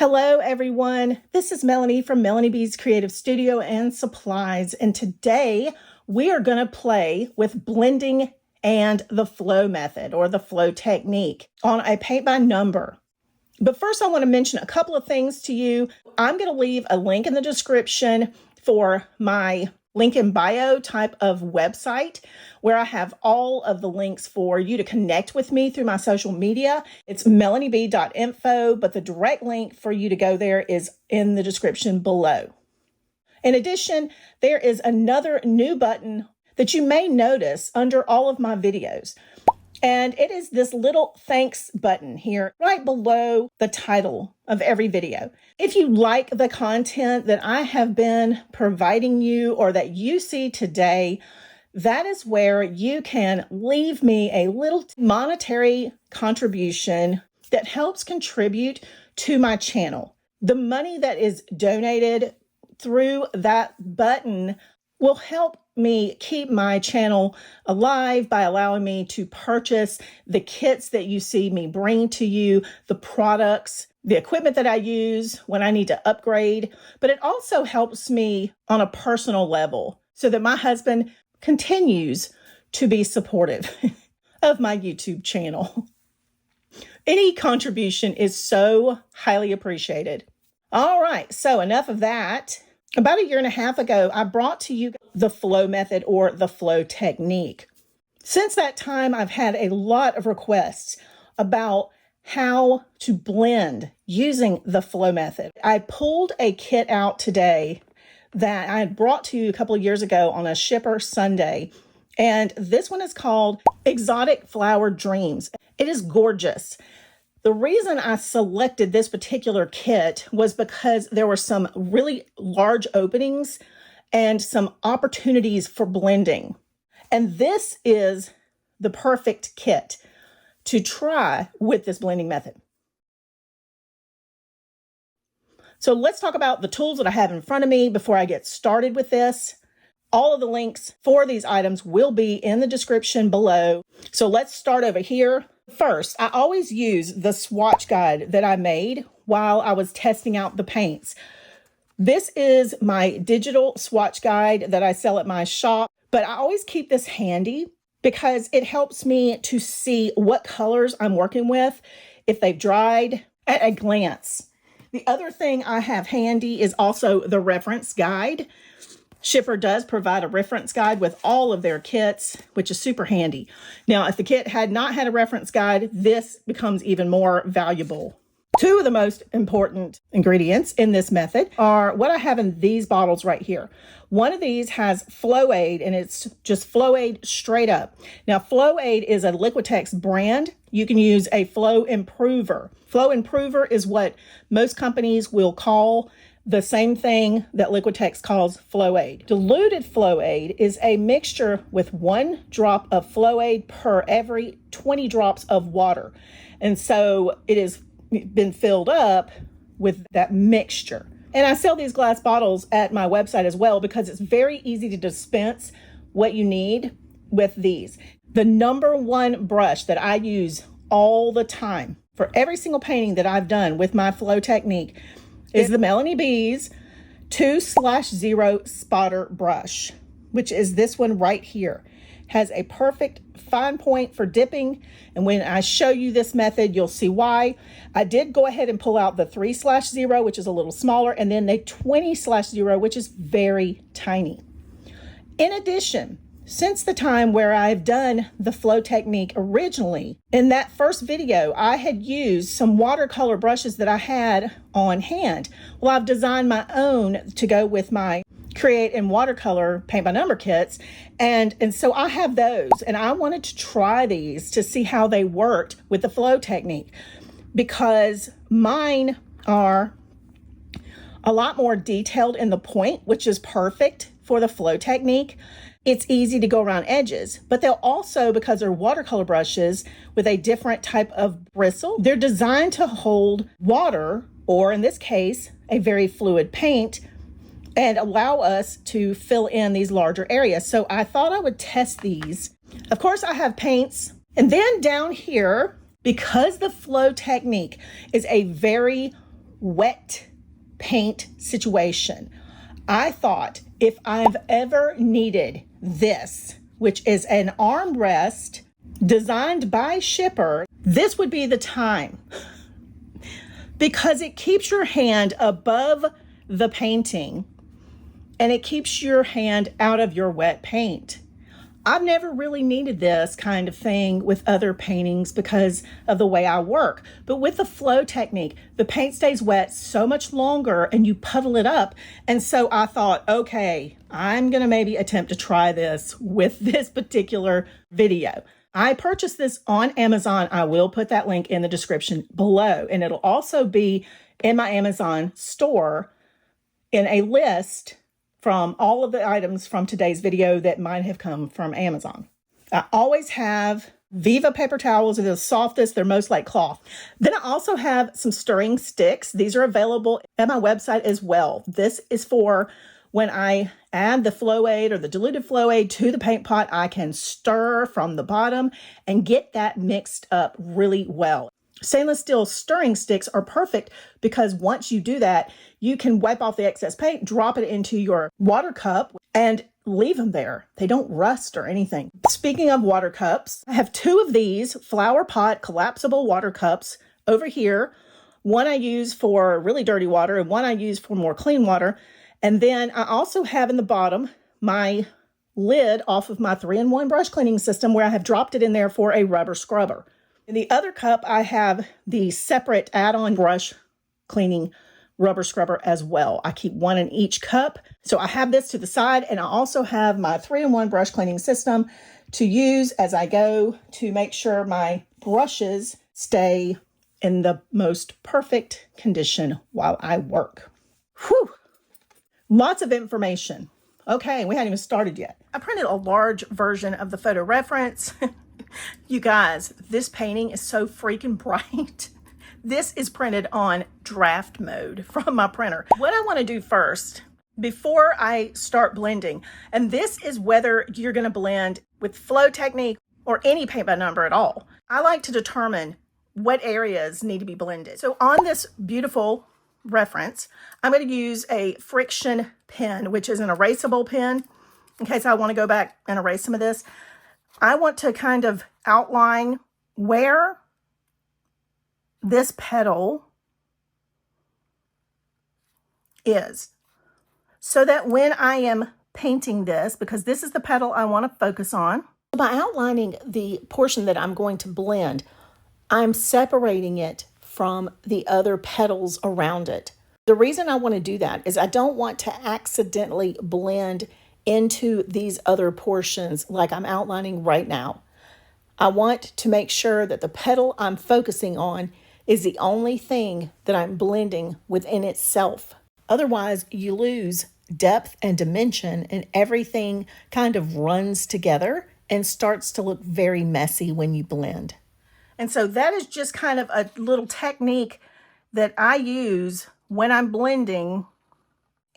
Hello everyone, this is Melanie from Melanie B's Creative Studio and Supplies, and today we are going to play with blending and the flow method or the flow technique on a paint by number. But first I want to mention a couple of things to you. I'm going to leave a link in the description for my link in bio type of website where I have all of the links for you to connect with me through my social media. It's melanieb.info, but the direct link for you to go there is in the description below. In addition, there is another new button that you may notice under all of my videos. And it is this little thanks button here right below the title of every video. If you like the content that I have been providing you or that you see today, that is where you can leave me a little monetary contribution that helps contribute to my channel. The money that is donated through that button will help me keep my channel alive by allowing me to purchase the kits that you see me bring to you, the products, the equipment that I use when I need to upgrade. But it also helps me on a personal level so that my husband continues to be supportive of my YouTube channel. Any contribution is so highly appreciated. All right, so enough of that. About 1.5 years ago, I brought to you the flow method or the flow technique. Since that time, I've had a lot of requests about how to blend using the flow method. I pulled a kit out today that I had brought to you a couple of years ago on a Shipper Sunday, and this one is called Exotic Flower Dreams. It is gorgeous. The reason I selected this particular kit was because there were some really large openings and some opportunities for blending. And this is the perfect kit to try with this blending method. So let's talk about the tools that I have in front of me before I get started with this. All of the links for these items will be in the description below. So let's start over here. First, I always use the swatch guide that I made while I was testing out the paints. This is my digital swatch guide that I sell at my shop, but I always keep this handy because it helps me to see what colors I'm working with, if they've dried at a glance. The other thing I have handy is also the reference guide. Shipper does provide a reference guide with all of their kits, which is super handy. Now, if the kit had not had a reference guide, this becomes even more valuable. Two of the most important ingredients in this method are what I have in these bottles right here. One of these has Flow Aid, and it's just Flow Aid straight up. Now, Flow Aid is a Liquitex brand. You can use a Flow Improver. Flow Improver is what most companies will call the same thing that Liquitex calls Flow Aid. Diluted Flow Aid is a mixture with 1 drop of Flow Aid per every 20 drops of water. And so it has been filled up with that mixture. And I sell these glass bottles at my website as well because it's very easy to dispense what you need with these. The number one brush that I use all the time for every single painting that I've done with my flow technique is the Melanie B's 2/0 spotter brush, which is this one right here. Has a perfect fine point for dipping, and when I show you this method, you'll see why. I did go ahead and pull out the 3/0, which is a little smaller, and then the 20/0, which is very tiny. In addition, since the time where I've done the flow technique originally, in that first video, I had used some watercolor brushes that I had on hand. Well, I've designed my own to go with my Create in Watercolor paint by number kits. And so I have those, and I wanted to try these to see how they worked with the flow technique because mine are a lot more detailed in the point, which is perfect for the flow technique. It's easy to go around edges, but they'll also, because they're watercolor brushes with a different type of bristle, they're designed to hold water, or in this case, a very fluid paint, and allow us to fill in these larger areas. So I thought I would test these. Of course, I have paints. And then down here, because the flow technique is a very wet paint situation. I thought if I've ever needed this, which is an armrest designed by Shipper, this would be the time, because it keeps your hand above the painting and it keeps your hand out of your wet paint. I've never really needed this kind of thing with other paintings because of the way I work. But with the flow technique, the paint stays wet so much longer and you puddle it up. And so I thought, okay, I'm going to maybe attempt to try this with this particular video. I purchased this on Amazon. I will put that link in the description below. And it'll also be in my Amazon store in a list from all of the items from today's video that might have come from Amazon. I always have Viva paper towels. They're the softest. They're most like cloth. Then I also have some stirring sticks. These are available at my website as well. This is for when I add the Flow Aid or the diluted Flow Aid to the paint pot, I can stir from the bottom and get that mixed up really well. Stainless steel stirring sticks are perfect because once you do that, you can wipe off the excess paint, drop it into your water cup, and leave them there. They don't rust or anything. Speaking of water cups, I have two of these flower pot collapsible water cups over here. One I use for really dirty water and one I use for more clean water. And then I also have in the bottom my lid off of my 3-in-1 brush cleaning system where I have dropped it in there for a rubber scrubber. In the other cup, I have the separate add-on brush cleaning rubber scrubber as well. I keep one in each cup. So I have this to the side, and I also have my 3-in-1 brush cleaning system to use as I go to make sure my brushes stay in the most perfect condition while I work. Whew! Lots of information. Okay, we hadn't even started yet. I printed a large version of the photo reference. You guys, this painting is so freaking bright. This is printed on draft mode from my printer. What I want to do first, before I start blending, and this is whether you're going to blend with flow technique or any paint by number at all, I like to determine what areas need to be blended. So on this beautiful reference, I'm going to use a friction pen, which is an erasable pen, in case I want to go back and erase some of this. I want to kind of outline where this petal is so that when I am painting this, because this is the petal I want to focus on, by outlining the portion that I'm going to blend, I'm separating it from the other petals around it. The reason I want to do that is I don't want to accidentally blend into these other portions like I'm outlining right now. I want to make sure that the petal I'm focusing on is the only thing that I'm blending within itself. Otherwise, you lose depth and dimension and everything kind of runs together and starts to look very messy when you blend. And so that is just kind of a little technique that I use when I'm blending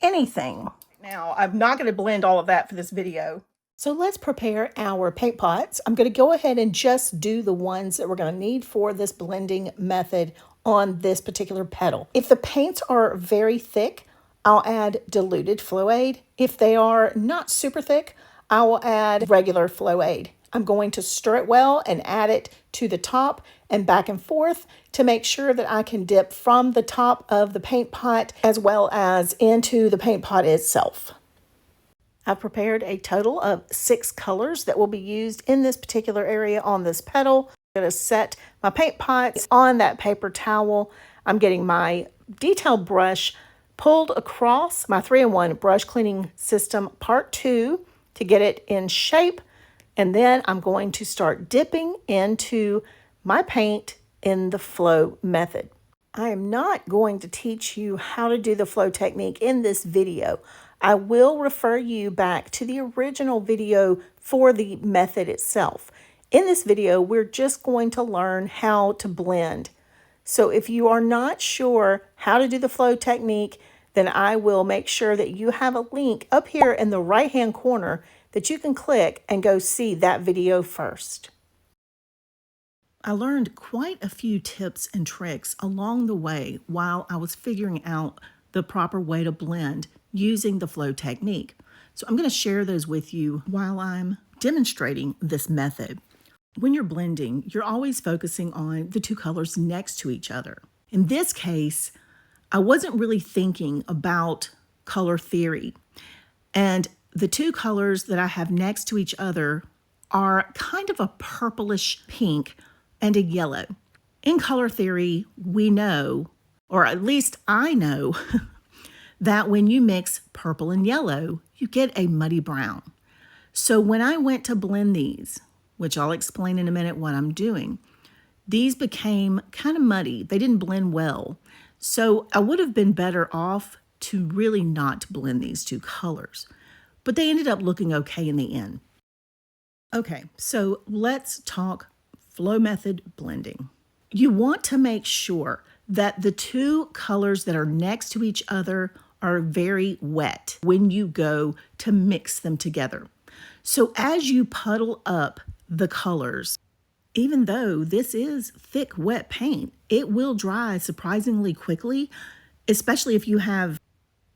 anything. Now, I'm not going to blend all of that for this video. So let's prepare our paint pots. I'm going to go ahead and just do the ones that we're going to need for this blending method on this particular petal. If the paints are very thick, I'll add diluted Flow Aid. If they are not super thick, I will add regular Flow Aid. I'm going to stir it well and add it to the top and back and forth to make sure that I can dip from the top of the paint pot as well as into the paint pot itself. I've prepared a total of 6 colors that will be used in this particular area on this petal. I'm going to set my paint pots on that paper towel. I'm getting my detail brush pulled across my 3-in-1 brush cleaning system part 2 to get it in shape. And then I'm going to start dipping into my paint in the flow method. I am not going to teach you how to do the flow technique in this video. I will refer you back to the original video for the method itself. In this video, we're just going to learn how to blend. So if you are not sure how to do the flow technique, then I will make sure that you have a link up here in the right-hand corner that you can click and go see that video first. I learned quite a few tips and tricks along the way while I was figuring out the proper way to blend using the flow technique. So I'm going to share those with you while I'm demonstrating this method. When you're blending, you're always focusing on the two colors next to each other. In this case, I wasn't really thinking about color theory. And the two colors that I have next to each other are kind of a purplish pink and a yellow. In color theory, we know, or at least I know, that when you mix purple and yellow, you get a muddy brown. So when I went to blend these, which I'll explain in a minute what I'm doing, these became kind of muddy. They didn't blend well. So I would have been better off to really not blend these two colors. But they ended up looking okay in the end. Okay, so let's talk flow method blending. You want to make sure that the two colors that are next to each other are very wet when you go to mix them together. So as you puddle up the colors, even though this is thick, wet paint, it will dry surprisingly quickly, especially if you have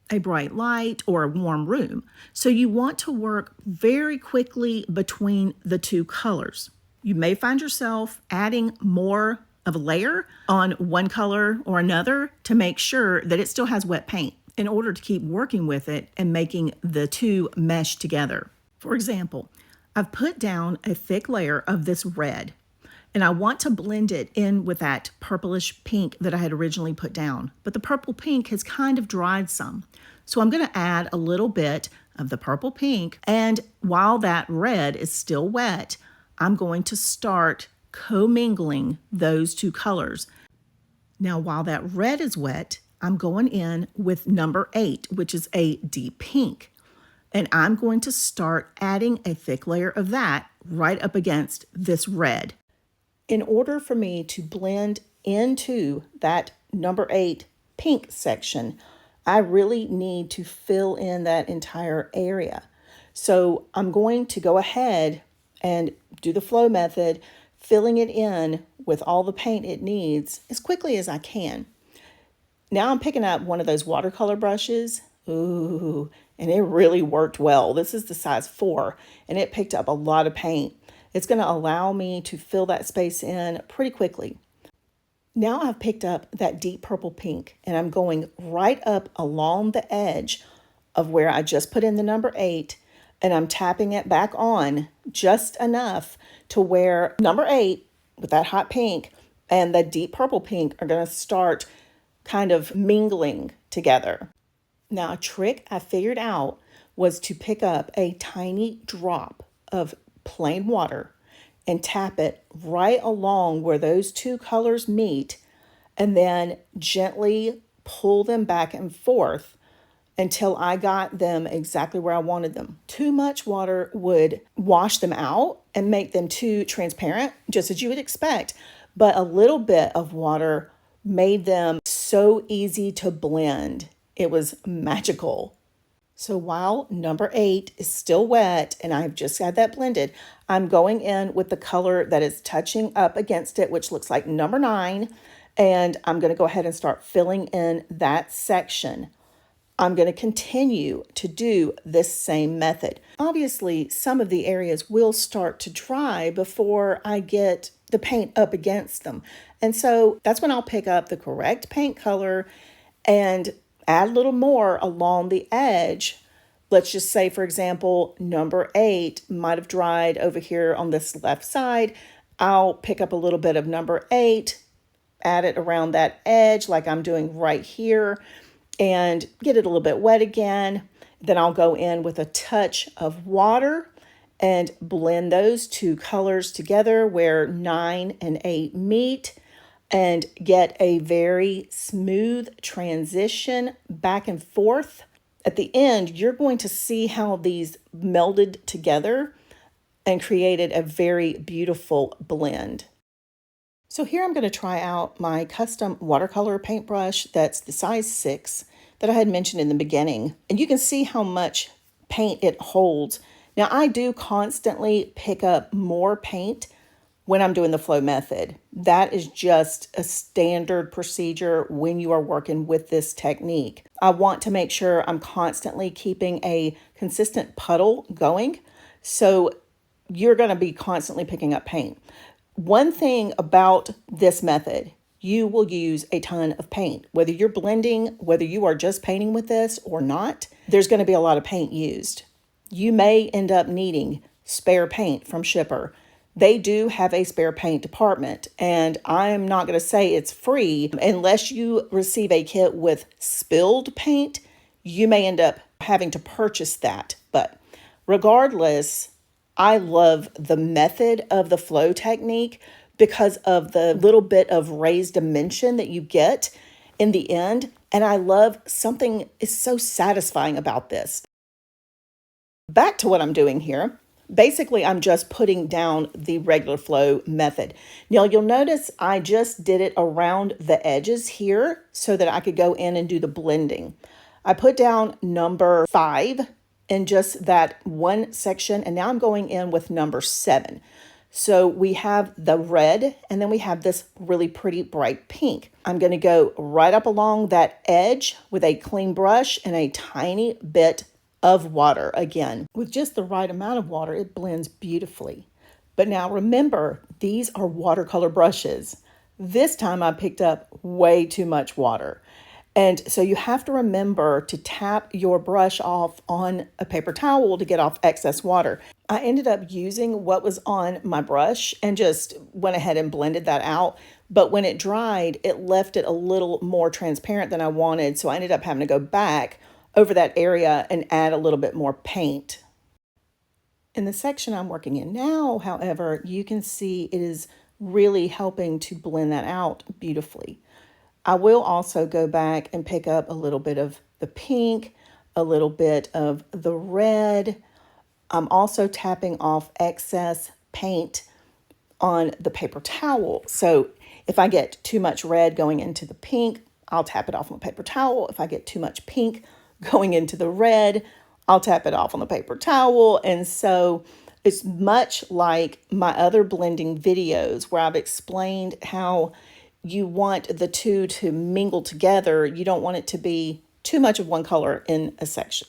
a bright light or a warm room. So you want to work very quickly between the two colors. You may find yourself adding more of a layer on one color or another to make sure that it still has wet paint in order to keep working with it and making the two mesh together. For example, I've put down a thick layer of this red, and I want to blend it in with that purplish pink that I had originally put down. But the purple pink has kind of dried some. So I'm going to add a little bit of the purple pink, and while that red is still wet, I'm going to start co-mingling those two colors. Now, while that red is wet, I'm going in with number 8, which is a deep pink. And I'm going to start adding a thick layer of that right up against this red. In order for me to blend into that number 8 pink section, I really need to fill in that entire area. So I'm going to go ahead and do the flow method, filling it in with all the paint it needs as quickly as I can. Now I'm picking up one of those watercolor brushes. Ooh, and it really worked well. This is the size 4, and it picked up a lot of paint. It's going to allow me to fill that space in pretty quickly. Now I've picked up that deep purple pink, and I'm going right up along the edge of where I just put in the number 8, and I'm tapping it back on just enough to where number 8 with that hot pink and the deep purple pink are going to start kind of mingling together. Now, a trick I figured out was to pick up a tiny drop of plain water and tap it right along where those two colors meet, and then gently pull them back and forth until I got them exactly where I wanted them. Too much water would wash them out and make them too transparent, just as you would expect, but a little bit of water made them so easy to blend. It was magical. So while number 8 is still wet and I've just had that blended, I'm going in with the color that is touching up against it, which looks like number 9. And I'm going to go ahead and start filling in that section. I'm going to continue to do this same method. Obviously, some of the areas will start to dry before I get the paint up against them. And so that's when I'll pick up the correct paint color and add a little more along the edge. Let's just say, for example, number 8 might have dried over here on this left side. I'll pick up a little bit of number 8, add it around that edge like I'm doing right here, and get it a little bit wet again. Then I'll go in with a touch of water and blend those two colors together where 9 and 8 meet, and get a very smooth transition back and forth. At the end, you're going to see how these melded together and created a very beautiful blend. So here I'm going to try out my custom watercolor paintbrush that's the size 6 that I had mentioned in the beginning. And you can see how much paint it holds. Now I do constantly pick up more paint when I'm doing the flow method. That is just a standard procedure when you are working with this technique. I want to make sure I'm constantly keeping a consistent puddle going. So you're going to be constantly picking up paint. One thing about this method, you will use a ton of paint. Whether you're blending, whether you are just painting with this or not, there's going to be a lot of paint used. You may end up needing spare paint from shipper. They do have a spare paint department, and I'm not going to say it's free unless you receive a kit with spilled paint. You may end up having to purchase that. But regardless, I love the method of the flow technique because of the little bit of raised dimension that you get in the end. And I love something is so satisfying about this. Back to what I'm doing here. Basically, I'm just putting down the regular flow method. Now, you'll notice I just did it around the edges here so that I could go in and do the blending. I put down number 5 in just that one section, and now I'm going in with number 7. So we have the red, and then we have this really pretty bright pink. I'm going to go right up along that edge with a clean brush and a tiny bit of water. Again, with just the right amount of water, it blends beautifully. But now remember, these are watercolor brushes. This time I picked up way too much water. And so you have to remember to tap your brush off on a paper towel to get off excess water. I ended up using what was on my brush and just went ahead and blended that out. But when it dried, it left it a little more transparent than I wanted. So I ended up having to go back over that area and add a little bit more paint. In the section I'm working in now, however, you can see it is really helping to blend that out beautifully. I will also go back and pick up a little bit of the pink, a little bit of the red. I'm also tapping off excess paint on the paper towel. So if I get too much red going into the pink, I'll tap it off on the paper towel. If I get too much pink going into the red, I'll tap it off on the paper towel. And so it's much like my other blending videos where I've explained how you want the two to mingle together. You don't want it to be too much of one color in a section.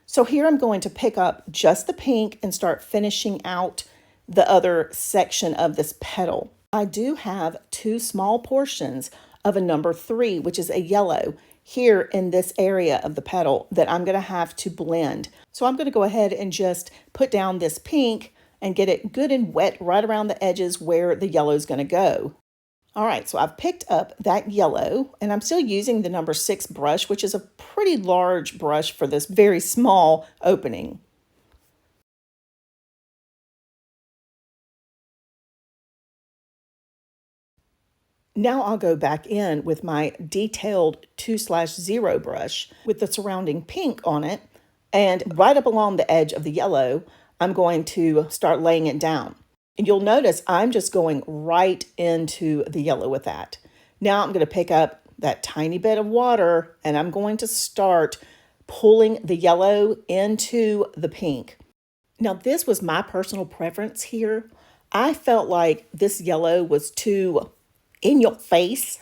So here I'm going to pick up just the pink and start finishing out the other section of this petal. I do have 2 small portions of a number 3, which is a yellow, here in this area of the petal that I'm going to have to blend. So I'm going to go ahead and just put down this pink and get it good and wet right around the edges where the yellow is going to go. All right, so I've picked up that yellow, and I'm still using the number 6 brush, which is a pretty large brush for this very small opening. Now I'll go back in with my detailed 2/0 brush with the surrounding pink on it, and right up along the edge of the yellow, I'm going to start laying it down. And you'll notice I'm just going right into the yellow with that. Now I'm going to pick up that tiny bit of water and I'm going to start pulling the yellow into the pink. Now this was my personal preference here. I felt like this yellow was too in your face.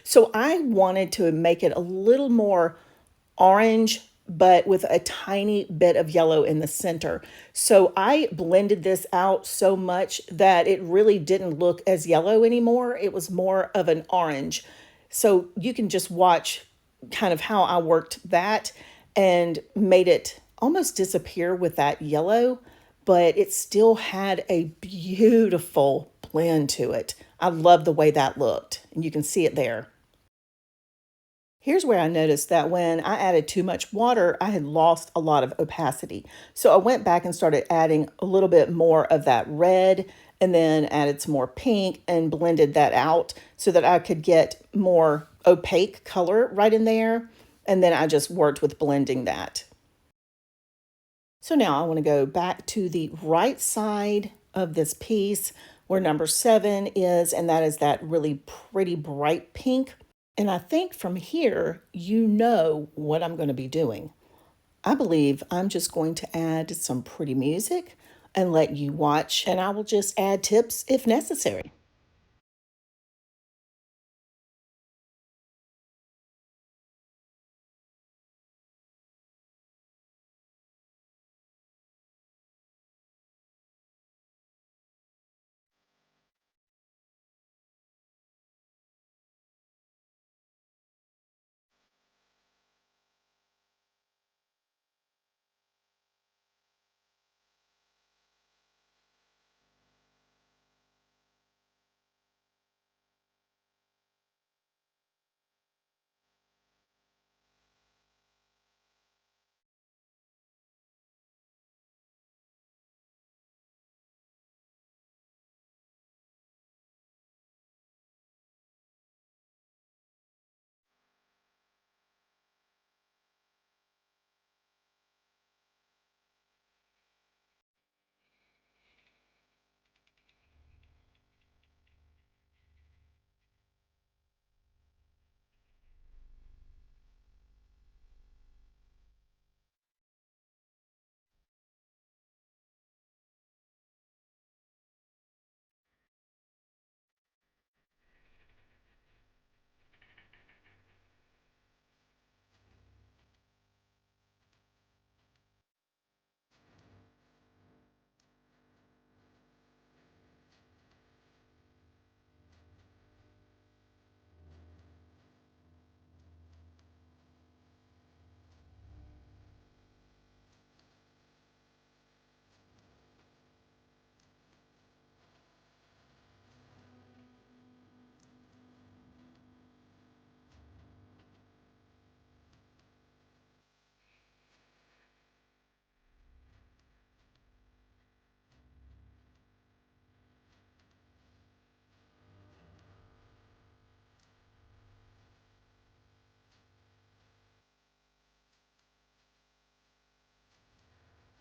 So I wanted to make it a little more orange, but with a tiny bit of yellow in the center. So I blended this out so much that it really didn't look as yellow anymore. It was more of an orange. So you can just watch kind of how I worked that and made it almost disappear with that yellow, but it still had a beautiful blend to it. I love the way that looked, and you can see it there. Here's where I noticed that when I added too much water, I had lost a lot of opacity. So I went back and started adding a little bit more of that red and then added some more pink and blended that out so that I could get more opaque color right in there. And then I just worked with blending that. So now I want to go back to the right side of this piece where number 7 is, and that is that really pretty bright pink. And I think from here, you know what I'm going to be doing. I believe I'm just going to add some pretty music and let you watch, and I will just add tips if necessary.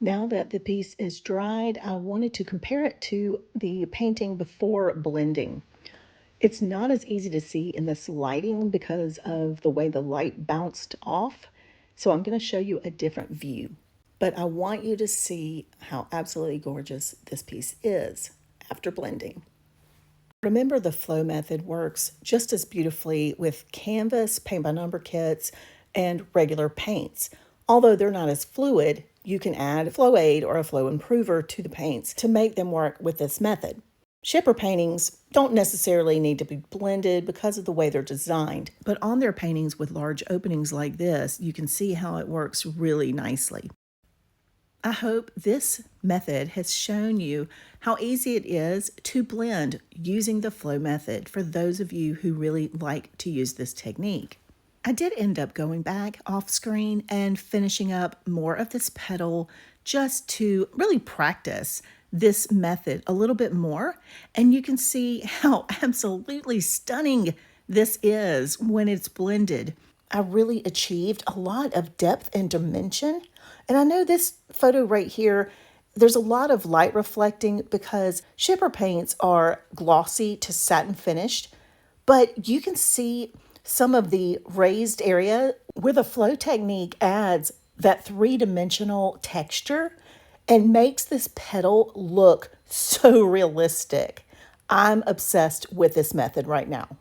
Now that the piece is dried, I wanted to compare it to the painting before blending. It's not as easy to see in this lighting because of the way the light bounced off. So I'm going to show you a different view. But I want you to see how absolutely gorgeous this piece is after blending. Remember, the flow method works just as beautifully with canvas, paint by number kits, and regular paints. Although they're not as fluid, you can add Flow Aid or a flow improver to the paints to make them work with this method. Shipper paintings don't necessarily need to be blended because of the way they're designed, but on their paintings with large openings like this, you can see how it works really nicely. I hope this method has shown you how easy it is to blend using the flow method for those of you who really like to use this technique. I did end up going back off screen and finishing up more of this petal just to really practice this method a little bit more. And you can see how absolutely stunning this is when it's blended. I really achieved a lot of depth and dimension. And I know this photo right here, there's a lot of light reflecting because shipper paints are glossy to satin finished, but you can see some of the raised area where the flow technique adds that three-dimensional texture and makes this petal look so realistic. I'm obsessed with this method right now.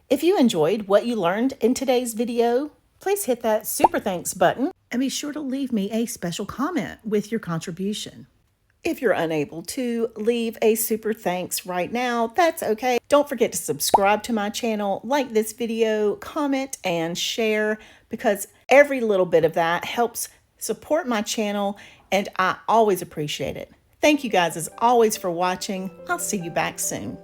If you enjoyed what you learned in today's video, please hit that super thanks button and be sure to leave me a special comment with your contribution. If you're unable to leave a super thanks right now, that's okay. Don't forget to subscribe to my channel, like this video, comment, and share because every little bit of that helps support my channel and I always appreciate it. Thank you guys as always for watching. I'll see you back soon.